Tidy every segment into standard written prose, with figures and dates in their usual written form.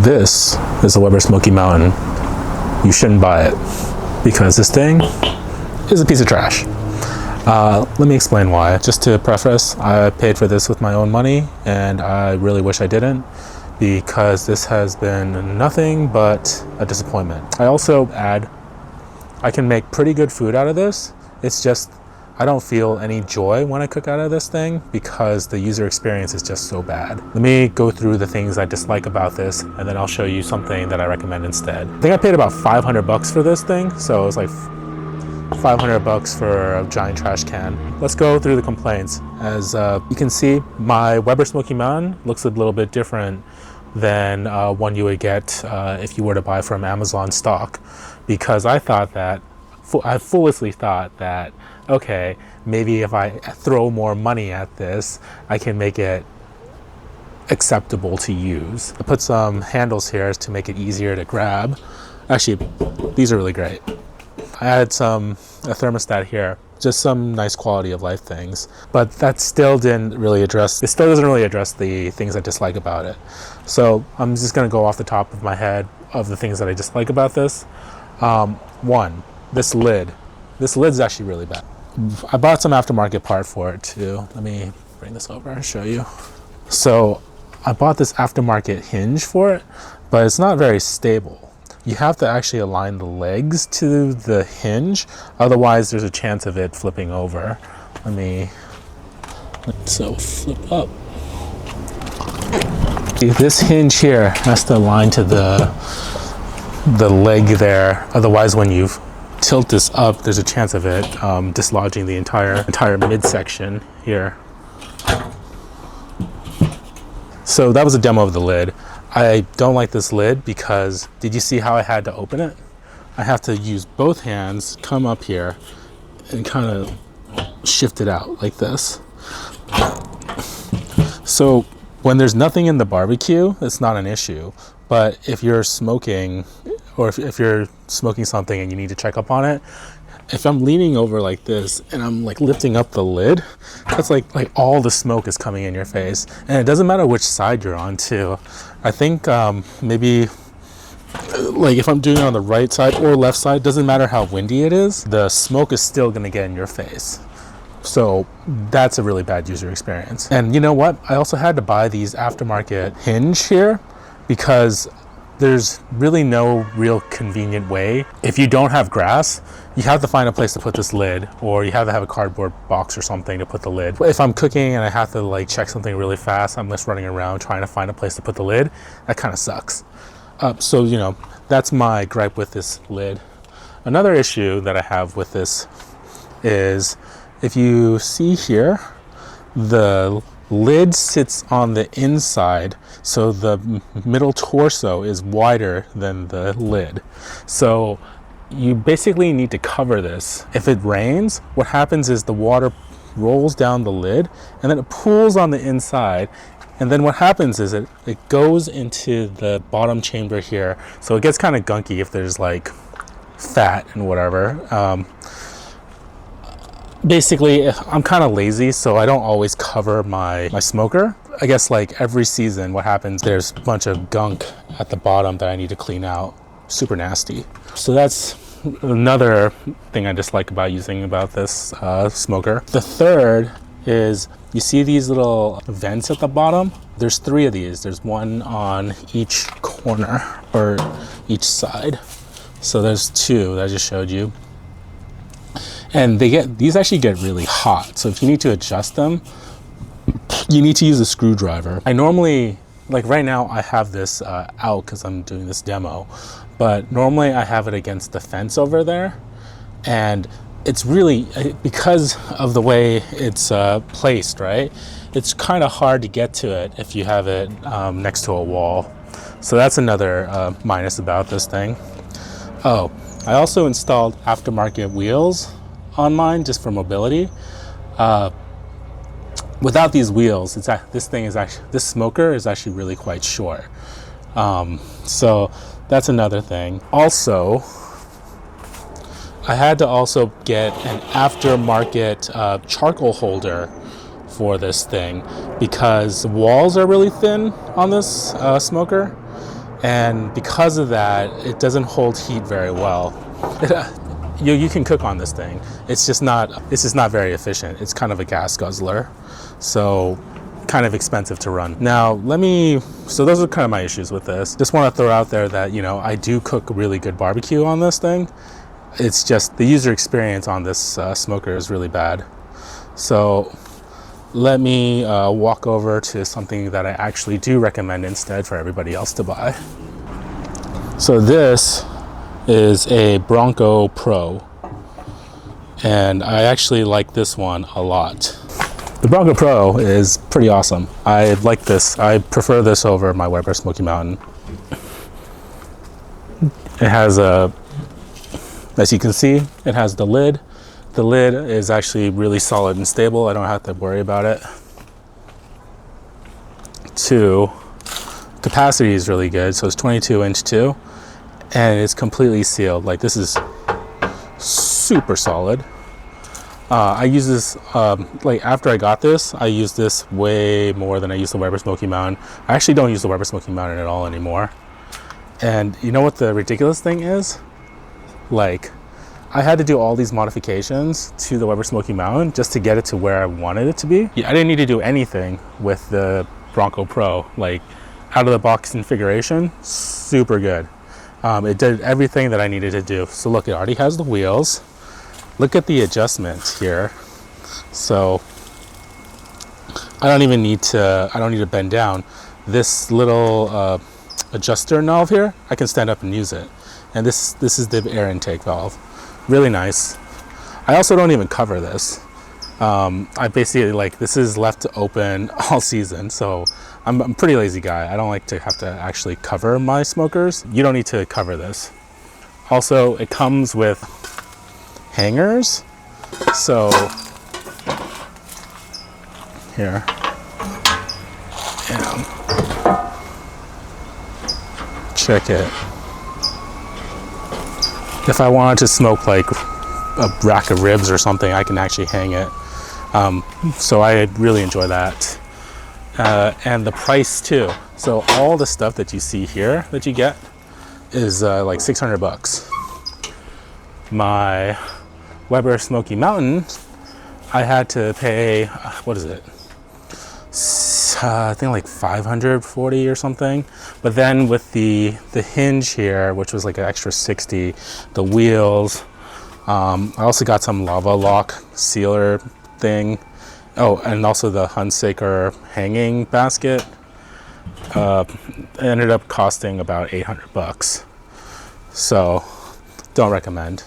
This is a Weber Smokey Mountain. You shouldn't buy it because this thing is a piece of trash. Let me explain why. Just to preface, I paid for this with my own money and I really wish I didn't, because this has been nothing but a disappointment. I also add, I can make pretty good food out of this. It's just, I don't feel any joy when I cook out of this thing because the user experience is just so bad. Let me go through the things I dislike about this, and then I'll show you something that I recommend instead. I think I paid about 500 bucks for this thing, so it was like 500 bucks for a giant trash can. Let's go through the complaints. As you can see, my Weber Smokey Mountain looks a little bit different than one you would get if you were to buy from Amazon stock, because I thought that, I foolishly thought that, okay, maybe if I throw more money at this, I can make it acceptable to use. I put some handles here to make it easier to grab. Actually, these are really great. I added a thermostat here, just some nice quality of life things, but that still doesn't really address the things I dislike about it. So I'm just gonna go off the top of my head of the things that I dislike about this. One, this lid. This lid's actually really bad. I bought some aftermarket part for it too. Let me bring this over and show you. So I bought this aftermarket hinge for it, but it's not very stable. You have to actually align the legs to the hinge, otherwise there's a chance of it flipping over. So flip up. This hinge here has to align to the leg there, otherwise when you tilt this up, there's a chance of it dislodging the entire midsection here. So that was a demo of the lid. I don't like this lid because, did you see how I had to open it? I have to use both hands, come up here, and kind of shift it out like this. So when there's nothing in the barbecue, it's not an issue. But if you're smoking, or if you're smoking something and you need to check up on it, if I'm leaning over like this and I'm like lifting up the lid, that's like all the smoke is coming in your face. And it doesn't matter which side you're on too. I think maybe like if I'm doing it on the right side or left side, doesn't matter how windy it is, the smoke is still gonna get in your face. So that's a really bad user experience. And you know what? I also had to buy these aftermarket hinge here because there's really no real convenient way. If you don't have grass, you have to find a place to put this lid, or you have to have a cardboard box or something to put the lid. If I'm cooking and I have to like check something really fast, I'm just running around trying to find a place to put the lid. That kind of sucks. So, you know, that's my gripe with this lid. Another issue that I have with this is, if you see here, the lid sits on the inside, so the middle torso is wider than the lid. So you basically need to cover this. If it rains, what happens is the water rolls down the lid and then it pools on the inside. And then what happens is it goes into the bottom chamber here. So it gets kind of gunky if there's like fat and whatever. Basically, I'm kind of lazy, so I don't always cover my smoker. I guess like every season, what happens, there's a bunch of gunk at the bottom that I need to clean out. Super nasty. So that's another thing I dislike about this smoker. The third is, you see these little vents at the bottom? There's 3 of these. There's one on each corner or each side. So there's 2 that I just showed you. And these actually get really hot. So if you need to adjust them, you need to use a screwdriver. I normally, like right now I have this out because I'm doing this demo, but normally I have it against the fence over there. And it's really, because of the way it's placed, right? It's kind of hard to get to it if you have it next to a wall. So that's another minus about this thing. Oh, I also installed aftermarket wheels on mine just for mobility. Without these wheels, this smoker is actually really quite short. So that's another thing. Also, I had to also get an aftermarket charcoal holder for this thing because the walls are really thin on this smoker. And because of that, it doesn't hold heat very well. You can cook on this thing. It's just not very efficient. It's kind of a gas guzzler. So kind of expensive to run. Now, so those are kind of my issues with this. Just want to throw out there that, I do cook really good barbecue on this thing. It's just the user experience on this smoker is really bad. So let me walk over to something that I actually do recommend instead for everybody else to buy. So this is a Bronco Pro, and I actually like this one a lot. The Bronco Pro is pretty awesome. I like this. I prefer this over my Weber Smokey Mountain. It has as you can see, it has the lid. The lid is actually really solid and stable. I don't have to worry about it. 2, capacity is really good. So it's 22-inch too, and it's completely sealed. Like, this is super solid. I use this, like, after I got this, I use this way more than I use the Weber Smokey Mountain. I actually don't use the Weber Smokey Mountain at all anymore. And you know what the ridiculous thing is? Like, I had to do all these modifications to the Weber Smokey Mountain just to get it to where I wanted it to be. Yeah, I didn't need to do anything with the Bronco Pro. Like, out of the box configuration, super good. It did everything that I needed to do. So look, it already has the wheels. Look at the adjustment here. So I don't need to bend down. This little adjuster knob here, I can stand up and use it. And this is the air intake valve. Really nice. I also don't even cover this. I basically, like, this is left open all season, so I'm a pretty lazy guy. I don't like to have to actually cover my smokers. You don't need to cover this. Also, it comes with hangers. So here, and check it. If I wanted to smoke like a rack of ribs or something, I can actually hang it. So I really enjoy that. And the price too. So all the stuff that you see here that you get is like $600. My Weber Smokey Mountain, I had to pay, what is it? I think like 540 or something. But then with the hinge here, which was like an extra 60, the wheels, I also got some lava lock sealer thing. Oh, and also the Hunsaker hanging basket. It ended up costing about $800. So don't recommend.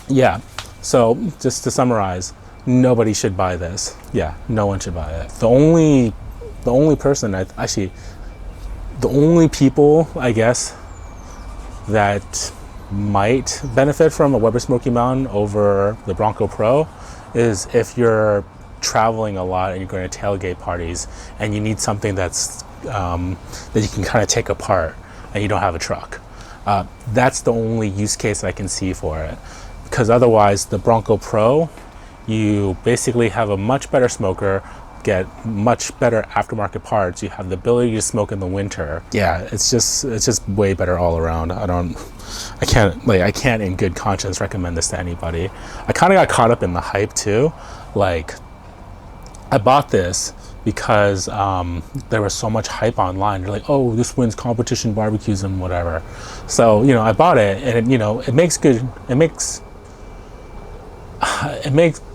Yeah, so just to summarize, nobody should buy this. Yeah, no one should buy it. The only person the only people, I guess, that might benefit from a Weber Smokey Mountain over the Bronco Pro is if you're traveling a lot and you're going to tailgate parties and you need something that's that you can kind of take apart and you don't have a truck. That's the only use case I can see for it, because otherwise the Bronco Pro, you basically have a much better smoker, get much better aftermarket parts. You have the ability to smoke in the winter. Yeah, it's just way better all around. I can't in good conscience recommend this to anybody. I kind of got caught up in the hype too. Like, I bought this because there was so much hype online. They're like, oh, this wins competition barbecues and whatever. So, I bought it, and it makes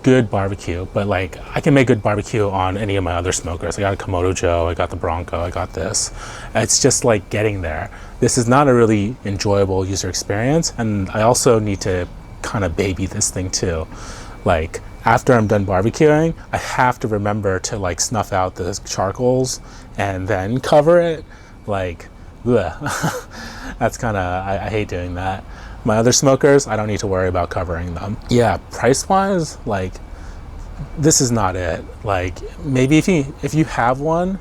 good barbecue, but like, I can make good barbecue on any of my other smokers. I got a Oklahoma Joe, I got the Bronco, I got this. It's just like getting there. This is not a really enjoyable user experience, and I also need to kind of baby this thing too. Like, after I'm done barbecuing, I have to remember to like snuff out the charcoals and then cover it. Like, that's kind of, I hate doing that. My other smokers, I don't need to worry about covering them. Yeah, price-wise, like, this is not it. Like, maybe if you have one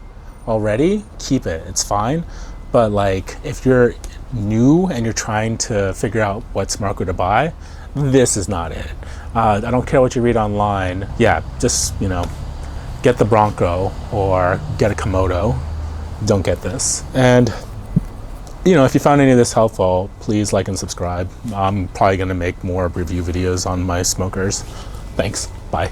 already, keep it. It's fine. But like, if you're new and you're trying to figure out what smoker to buy, this is not it. I don't care what you read online. Yeah, just get the Bronco or get a Komodo. don't get this. And you know, if you found any of this helpful, please like and subscribe. I'm probably going to make more review videos on my smokers. Thanks. Bye.